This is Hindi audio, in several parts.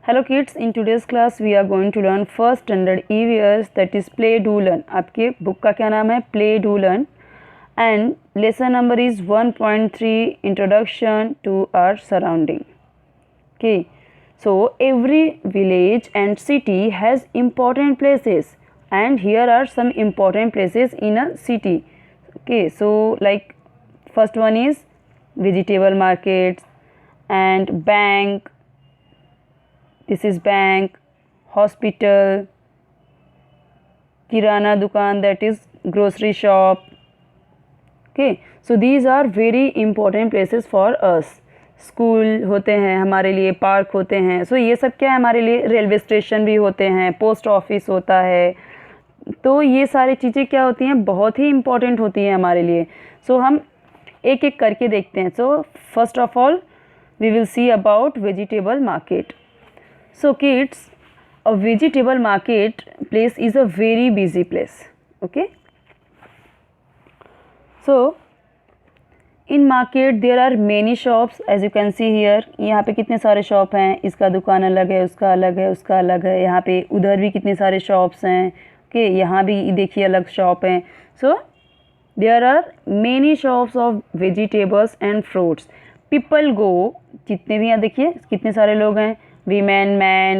Hello kids, in today's class we are going to learn first standard EVS, that is play do learn. आपके बुक का क्या नाम है? Play do learn. And lesson number is 1.3 introduction to our surrounding. Okay, so every village and city has important places, and here are some important places in a city. Okay, so like first one is vegetable markets and bank. This is bank, hospital, kirana dukan, that is grocery shop. Okay, so these are very important places for us. School होते हैं हमारे लिए, पार्क होते हैं. सो ये सब क्या है हमारे लिए? रेलवे स्टेशन भी होते हैं, पोस्ट ऑफिस होता है. तो ये सारी चीज़ें क्या होती हैं? बहुत ही इम्पोर्टेंट होती हैं हमारे लिए. सो हम एक एक करके देखते हैं. So first of all we will see about vegetable market. So kids, a vegetable market place is a very busy place. Okay. So in market there are many shops, as you can see here. यहाँ पे कितने सारे शॉप हैं. इसका दुकान अलग है, उसका अलग है, उसका अलग है. यहाँ पे उधर भी कितने सारे शॉप्स हैं. ओके, यहाँ भी देखिए अलग शॉप हैं. So there are many shops of vegetables and fruits. People go, जितने भी यहाँ देखिए कितने सारे लोग हैं. Women, men,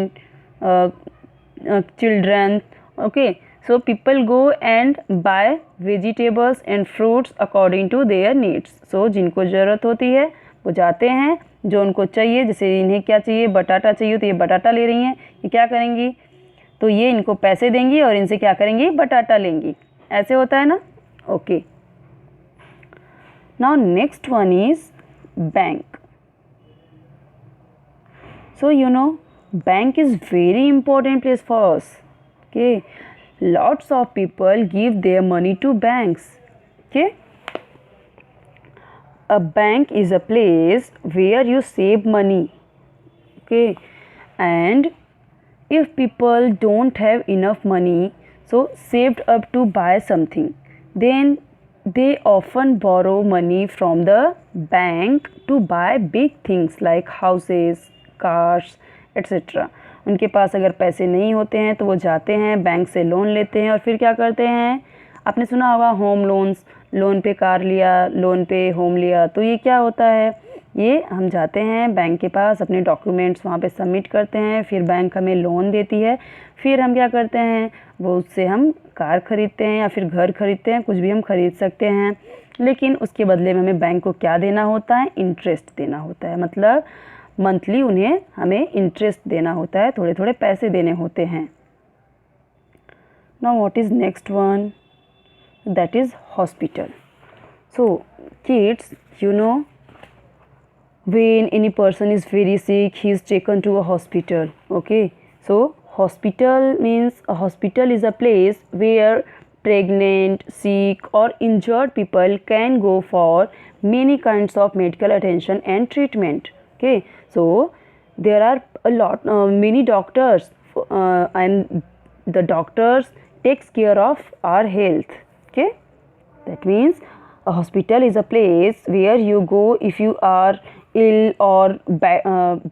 children. Okay, so people go and buy vegetables and fruits according to their needs. So जिनको ज़रूरत होती है वो जाते हैं, जो उनको चाहिए, जैसे इन्हें क्या चाहिए, बटाटा चाहिए तो ये बटाटा ले रही हैं. ये क्या करेंगी? तो ये इनको पैसे देंगी और इनसे क्या करेंगी? बटाटा लेंगी. ऐसे होता है ना. Okay, now next one is bank. So you know, bank is very important place for us. Okay, lots of people give their money to banks. Okay, a bank is a place where you save money. Okay, and if people don't have enough money, so saved up to buy something, then they often borrow money from the bank to buy big things like houses, cars etcetera. उनके पास अगर पैसे नहीं होते हैं तो वो जाते हैं बैंक से लोन लेते हैं और फिर क्या करते हैं? आपने सुना होगा होम लोन्स. लोन पे कार लिया, लोन पे होम लिया. तो ये क्या होता है? ये हम जाते हैं बैंक के पास, अपने डॉक्यूमेंट्स वहाँ पे सबमिट करते हैं, फिर बैंक हमें लोन देती है. फिर हम क्या करते हैं? वो उससे हम कार खरीदते हैं या फिर घर खरीदते हैं. कुछ भी हम खरीद सकते हैं, लेकिन उसके बदले में हमें बैंक को क्या देना होता है? इंटरेस्ट देना होता है. मतलब मंथली उन्हें हमें इंटरेस्ट देना होता है, थोड़े थोड़े पैसे देने होते हैं. Now what is next one? That is hospital. So kids, you know, when any person is very sick, he is taken to a hospital. Okay, so hospital means a hospital is a place where pregnant, sick or injured people can go for many kinds of medical attention and treatment. Okay, so there are many doctors, and the doctors takes care of our health. Okay, that means a hospital is a place where you go if you are ill or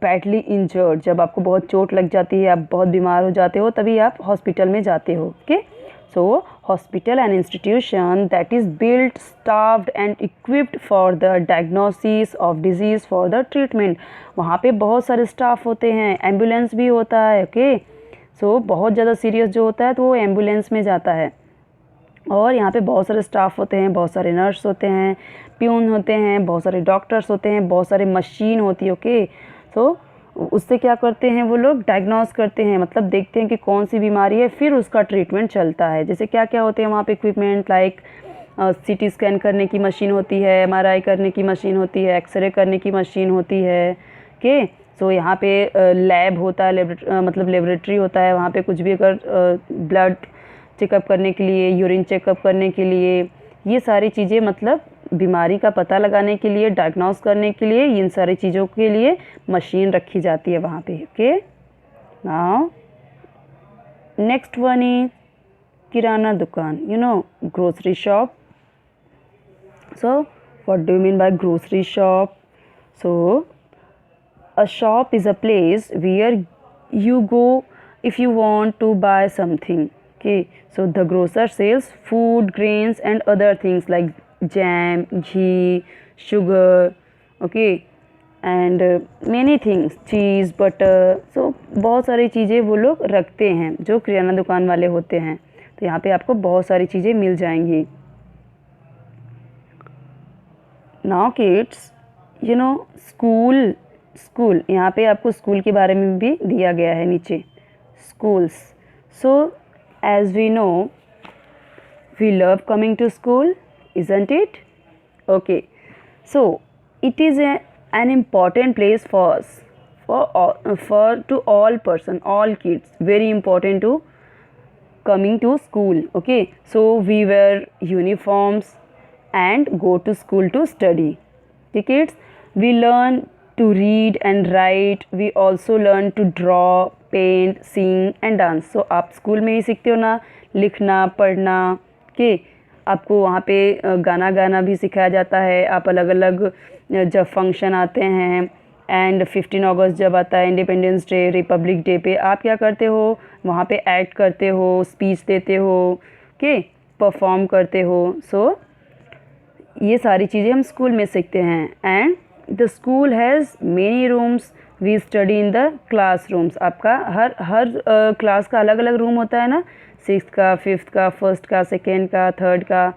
badly injured. जब आपको बहुत चोट लग जाती है, आप बहुत बीमार हो जाते हो, तभी आप हॉस्पिटल में जाते हो. Okay, so hospital an institution that is built, staffed and equipped for the diagnosis of disease, for the treatment. वहाँ पे बहुत सारे स्टाफ होते हैं, एम्बुलेंस भी होता है. ओके, सो बहुत ज़्यादा सीरियस जो होता है तो वो एम्बुलेंस में जाता है. और यहाँ पे बहुत सारे स्टाफ होते हैं, बहुत सारे नर्स होते हैं, प्यून होते हैं, बहुत सारे डॉक्टर्स होते हैं, बहुत सारे मशीन होती है. ओके, सो उससे क्या करते हैं वो लोग? डायग्नोस करते हैं, मतलब देखते हैं कि कौन सी बीमारी है, फिर उसका ट्रीटमेंट चलता है. जैसे क्या क्या होते हैं वहाँ पे इक्विपमेंट, लाइक सीटी स्कैन करने की मशीन होती है, एमआरआई करने की मशीन होती है, एक्सरे करने की मशीन होती है. ओके, सो यहाँ पे लैब होता है, मतलब लेबोरेटरी होता है. वहाँ पे कुछ भी अगर ब्लड चेकअप करने के लिए, यूरिन चेकअप करने के लिए, ये सारी चीज़ें, मतलब बीमारी का पता लगाने के लिए, डायग्नोस करने के लिए, इन सारी चीज़ों के लिए मशीन रखी जाती है वहाँ पे. Okay, now next one is किराना दुकान. You know, grocery shop. So what do you mean by grocery shop? So a shop is a place where you go if you want to buy something. Okay, so the grocer sells food, grains and other things like jam, ghee, sugar, okay, and many things, cheese, butter. so बहुत सारी चीज़ें वो लोग रखते हैं जो किराना दुकान वाले होते हैं। तो यहाँ पे आपको बहुत सारी चीज़ें मिल जाएंगी। Now kids, you know school यहाँ पे आपको स्कूल के बारे में भी दिया गया है नीचे, schools. So as we know, we love coming to school, isn't it? Okay, so it is an important place for us, to all person, all kids, very important to coming to school. Okay, so we wear uniforms and go to school to study. Okay kids, we learn to read and write, we also learn to draw, paint, sing and dance. So आप स्कूल में ही सीखते हो ना लिखना, पढ़ना। के आपको वहाँ पे गाना गाना भी सिखाया जाता है। आप अलग अलग जब फंक्शन आते हैं एंड 15 अगस्त जब आता है, इंडिपेंडेंस डे, रिपब्लिक डे पे आप क्या करते हो, वहाँ पे एक्ट करते हो, स्पीच देते हो, के परफॉर्म करते हो। सो ये सारी चीज़ें हम स्कूल में सीखते हैं। And the school has many rooms, we study in the classrooms. आपका हर क्लास का अलग अलग रूम होता है ना, 6th का, 5th का, 1st का, 2nd का, 3rd का।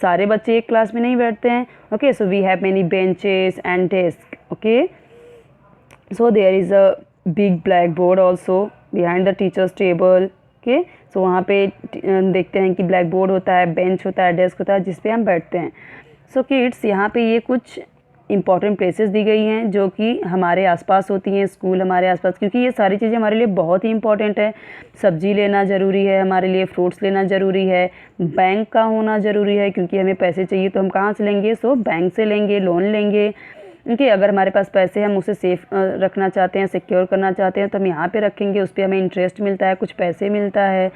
सारे बच्चे एक क्लास में नहीं बैठते हैं। Okay, so we have many benches and desk. Okay, so there is a big black board also behind the teacher's table. Okay, so वहाँ पे देखते हैं कि ब्लैक बोर्ड होता है, बेंच होता है, डेस्क होता है जिस पे हम बैठते हैं। सो किड्स, यहाँ पे ये कुछ इंपॉर्टेंट प्लेसेस दी गई हैं जो कि हमारे आसपास होती हैं, स्कूल हमारे आसपास, क्योंकि ये सारी चीज़ें हमारे लिए बहुत ही इंपॉर्टेंट है। सब्जी लेना ज़रूरी है हमारे लिए, फ्रूट्स लेना ज़रूरी है, बैंक का होना ज़रूरी है क्योंकि हमें पैसे चाहिए तो हम कहाँ से लेंगे, सो बैंक से लेंगे, लोन लेंगे। क्योंकि अगर हमारे पास पैसे हम उसे सेफ रखना चाहते हैं, सिक्योर करना चाहते हैं तो हम यहाँ पे रखेंगे, उस पर हमें इंटरेस्ट मिलता है, कुछ पैसे मिलता है।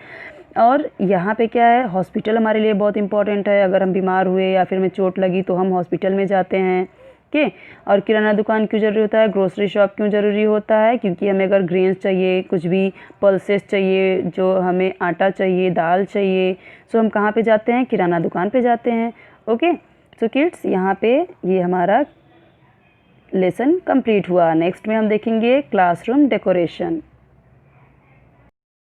और यहाँ पे क्या है, हॉस्पिटल हमारे लिए बहुत इंपॉर्टेंट है। अगर हम बीमार हुए या फिर हमें चोट लगी तो हम हॉस्पिटल में जाते हैं। के और किराना दुकान क्यों ज़रूरी होता है, ग्रोसरी शॉप क्यों ज़रूरी होता है, क्योंकि हमें अगर ग्रेन्स चाहिए, कुछ भी पल्सेस चाहिए, जो हमें आटा चाहिए, दाल चाहिए, सो हम कहाँ पे जाते हैं, किराना दुकान पे जाते हैं। ओके, सो किड्स, यहाँ पे ये हमारा लेसन कंप्लीट हुआ। नेक्स्ट में हम देखेंगे क्लासरूम डेकोरेशन।